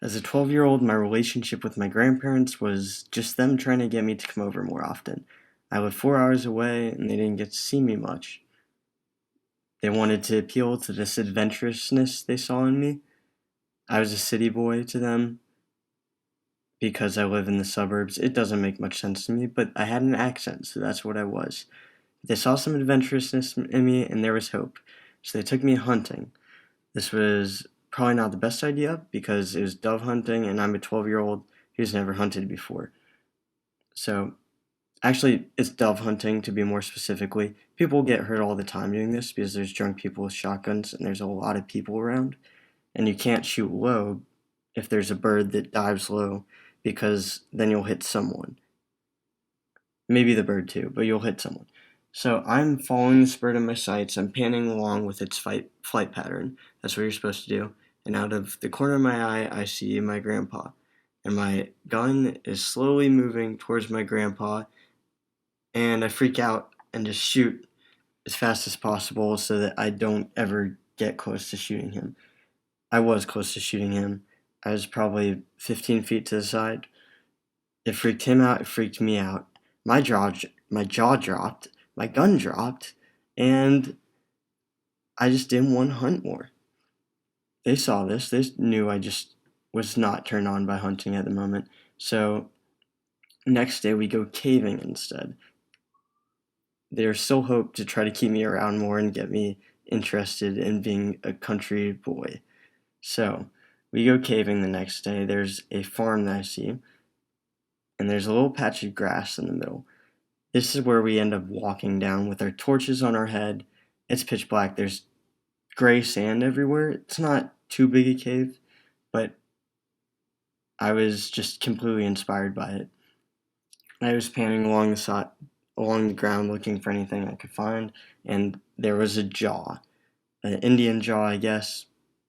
As a 12-year-old, my relationship with my grandparents was just them trying to get me to come over more often. I lived 4 hours away and they didn't get to see me much. They wanted to appeal to this adventurousness they saw in me. I was a city boy to them because I live in the suburbs. It doesn't make much sense to me, but I had an accent, so that's what I was. They saw some adventurousness in me and there was hope. So they took me hunting. This was probably not the best idea because it was dove hunting and I'm a 12-year-old who's never hunted before. So, actually, it's dove hunting to be more specifically. People get hurt all the time doing this because there's drunk people with shotguns and there's a lot of people around. And you can't shoot low if there's a bird that dives low because then you'll hit someone. Maybe the bird too, but you'll hit someone. So I'm following this bird in my sights. I'm panning along with its flight pattern. That's what you're supposed to do. And out of the corner of my eye, I see my grandpa. And my gun is slowly moving towards my grandpa. And I freak out and just shoot as fast as possible so that I don't ever get close to shooting him. I was close to shooting him. I was probably 15 feet to the side. It freaked him out. It freaked me out. My jaw dropped. My gun dropped, and I just didn't want to hunt more. They saw this. They knew I just was not turned on by hunting at the moment. So next day we go caving instead. There's still hope to try to keep me around more and get me interested in being a country boy. So we go caving the next day. There's a farm that I see, and there's a little patch of grass in the middle. This is where we end up walking down with our torches on our head. It's pitch black. There's gray sand everywhere. It's not too big a cave, but I was just completely inspired by it. I was panning along the ground looking for anything I could find, and there was a jaw, an Indian jaw, I guess.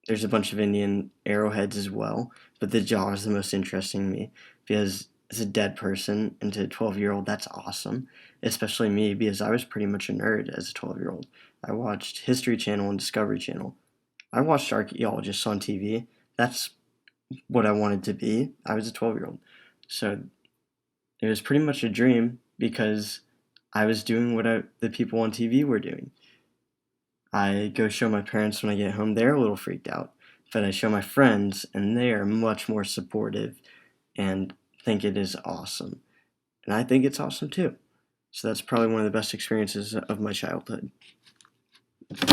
There's a bunch of Indian arrowheads as well, but the jaw is the most interesting to me because as a dead person and to a 12-year-old, that's awesome. Especially me because I was pretty much a nerd as a 12-year-old. I watched History Channel and Discovery Channel. I watched archaeologists on TV. That's what I wanted to be. I was a 12-year-old. So it was pretty much a dream because I was doing what the people on TV were doing. I go show my parents when I get home. They're a little freaked out. But I show my friends, and they are much more supportive and think it is awesome. And I think it's awesome too. So that's probably one of the best experiences of my childhood.